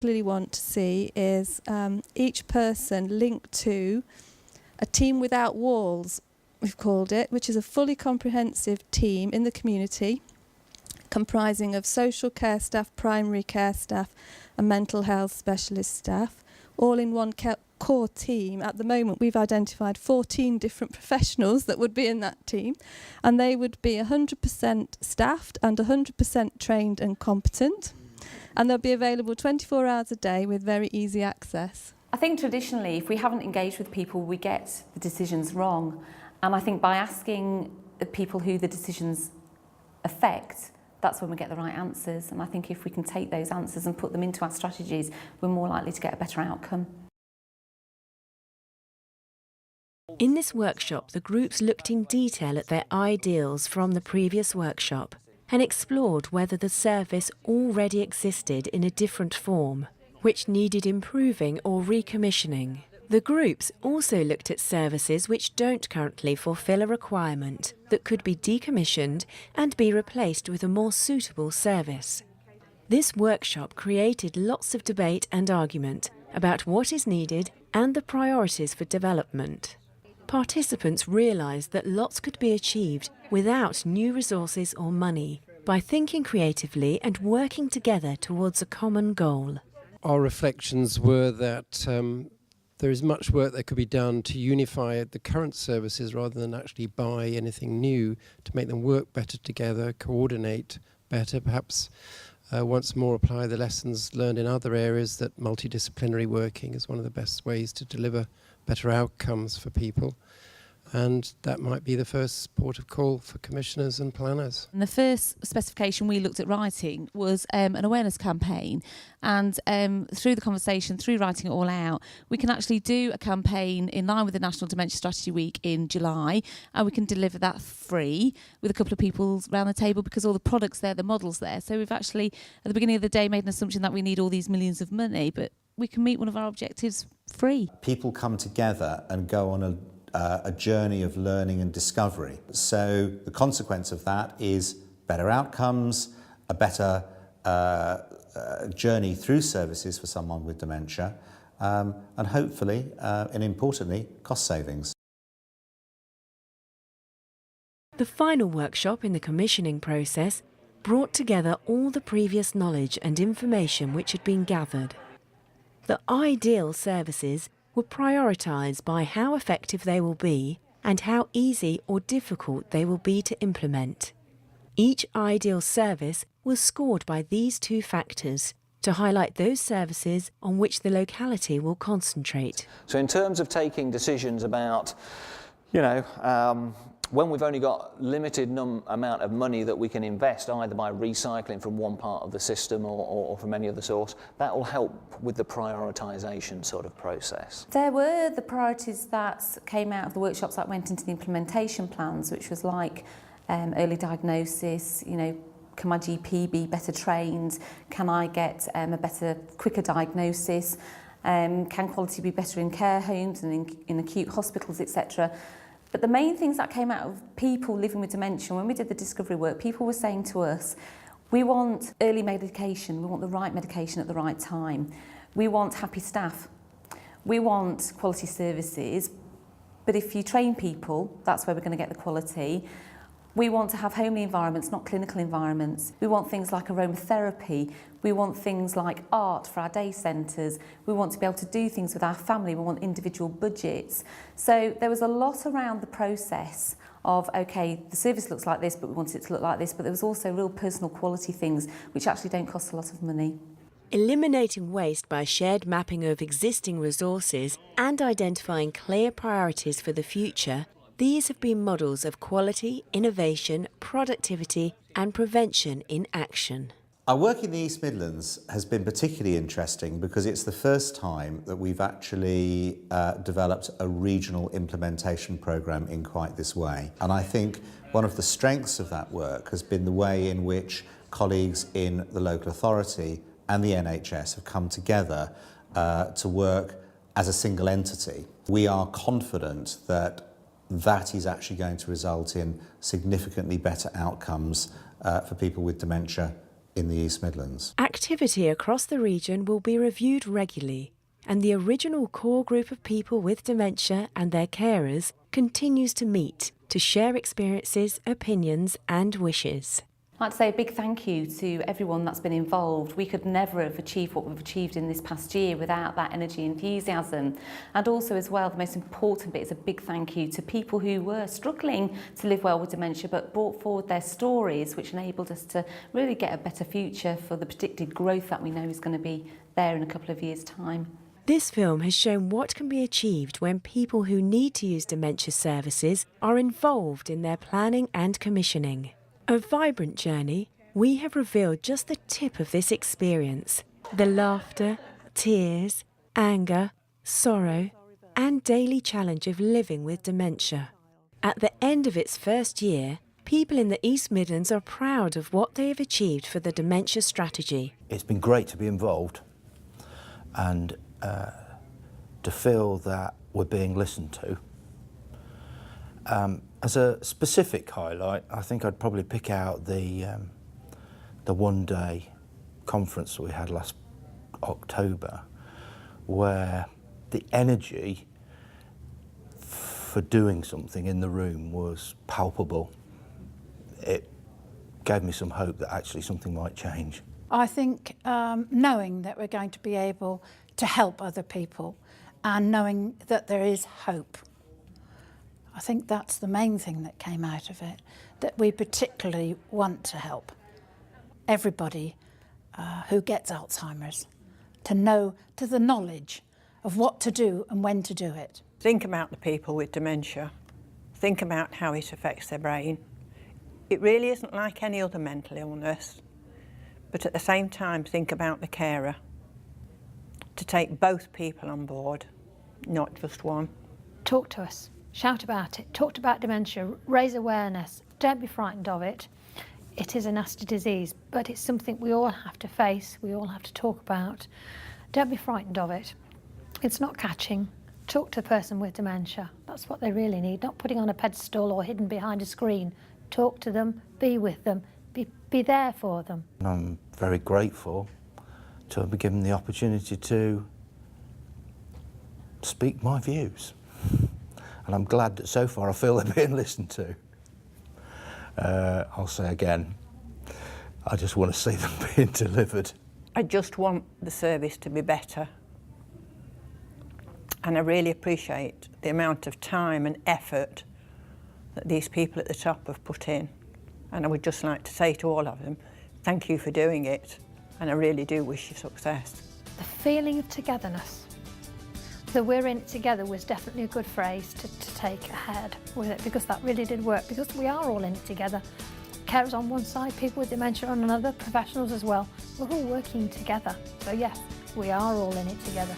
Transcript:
Really want to see is each person linked to a team without walls, we've called it, which is a fully comprehensive team in the community comprising of social care staff, primary care staff and mental health specialist staff, all in one core team. At the moment we've identified 14 different professionals that would be in that team, and they would be 100% staffed and 100% trained and competent, and they'll be available 24 hours a day with very easy access. I think traditionally, if we haven't engaged with people, we get the decisions wrong. And I think by asking the people who the decisions affect, that's when we get the right answers. And I think if we can take those answers and put them into our strategies, we're more likely to get a better outcome. In this workshop, the groups looked in detail at their ideals from the previous workshop and explored whether the service already existed in a different form, which needed improving or recommissioning. The groups also looked at services which don't currently fulfil a requirement that could be decommissioned and be replaced with a more suitable service. This workshop created lots of debate and argument about what is needed and the priorities for development. Participants realised that lots could be achieved without new resources or money by thinking creatively and working together towards a common goal. Our reflections were that there is much work that could be done to unify the current services rather than actually buy anything new, to make them work better together, coordinate better, perhaps once more apply the lessons learned in other areas, that multidisciplinary working is one of the best ways to deliver better outcomes for people. And that might be the first port of call for commissioners and planners. And the first specification we looked at writing was an awareness campaign, and through the conversation, through writing it all out, we can actually do a campaign in line with the National Dementia Strategy Week in July, and we can deliver that free with a couple of people around the table, because all the products there, the models there. So we've actually, at the beginning of the day, made an assumption that we need all these millions of money, but we can meet one of our objectives free. People come together and go on a journey of learning and discovery. So the consequence of that is better outcomes, a better journey through services for someone with dementia, and hopefully, and importantly, cost savings. The final workshop in the commissioning process brought together all the previous knowledge and information which had been gathered. The ideal services were prioritised by how effective they will be and how easy or difficult they will be to implement. Each ideal service was scored by these two factors to highlight those services on which the locality will concentrate. So in terms of taking decisions about, when we've only got limited amount of money that we can invest, either by recycling from one part of the system or from any other source, that will help with the prioritisation sort of process. There were the priorities that came out of the workshops that went into the implementation plans, which was like early diagnosis, can my GP be better trained? Can I get a better, quicker diagnosis? Can quality be better in care homes and in acute hospitals, etc.? But the main things that came out of people living with dementia, when we did the discovery work, people were saying to us, we want early medication, we want the right medication at the right time. We want happy staff. We want quality services, but if you train people, that's where we're going to get the quality. We want to have homely environments, not clinical environments. We want things like aromatherapy. We want things like art for our day centres. We want to be able to do things with our family. We want individual budgets. So there was a lot around the process of, okay, the service looks like this, but we want it to look like this. But there was also real personal quality things, which actually don't cost a lot of money. Eliminating waste by shared mapping of existing resources and identifying clear priorities for the future, these have been models of quality, innovation, productivity and prevention in action. Our work in the East Midlands has been particularly interesting because it's the first time that we've actually developed a regional implementation programme in quite this way. And I think one of the strengths of that work has been the way in which colleagues in the local authority and the NHS have come together to work as a single entity. We are confident that that is actually going to result in significantly better outcomes for people with dementia in the East Midlands. Activity across the region will be reviewed regularly, and the original core group of people with dementia and their carers continues to meet to share experiences, opinions and wishes. I'd like to say a big thank you to everyone that's been involved. We could never have achieved what we've achieved in this past year without that energy and enthusiasm. And also as well, the most important bit is a big thank you to people who were struggling to live well with dementia but brought forward their stories, which enabled us to really get a better future for the predicted growth that we know is going to be there in a couple of years' time. This film has shown what can be achieved when people who need to use dementia services are involved in their planning and commissioning. A vibrant journey, we have revealed just the tip of this experience. The laughter, tears, anger, sorrow, and daily challenge of living with dementia. At the end of its first year, people in the East Midlands are proud of what they have achieved for the dementia strategy. It's been great to be involved and to feel that we're being listened to. As a specific highlight, I think I'd probably pick out the one-day conference that we had last October, where the energy for doing something in the room was palpable. It gave me some hope that actually something might change. I think knowing that we're going to be able to help other people and knowing that there is hope. I think that's the main thing that came out of it, that we particularly want to help everybody who gets Alzheimer's to know, to the knowledge of what to do and when to do it. Think about the people with dementia. Think about how it affects their brain. It really isn't like any other mental illness, but at the same time think about the carer, to take both people on board, not just one. Talk to us. Shout about it, talk about dementia, raise awareness, don't be frightened of it. It is a nasty disease, but it's something we all have to face, we all have to talk about. Don't be frightened of it. It's not catching. Talk to the person with dementia. That's what they really need, not putting on a pedestal or hidden behind a screen. Talk to them, be with them, be there for them. I'm very grateful to have been given the opportunity to speak my views. And I'm glad that so far I feel they're being listened to. I'll say again, I just want to see them being delivered. I just want the service to be better. And I really appreciate the amount of time and effort that these people at the top have put in. And I would just like to say to all of them, thank you for doing it. And I really do wish you success. The feeling of togetherness, that we're in it together, was definitely a good phrase to take ahead with it, because that really did work, because we are all in it together. Carers on one side, people with dementia on another, professionals as well. We're all working together. So yes, we are all in it together.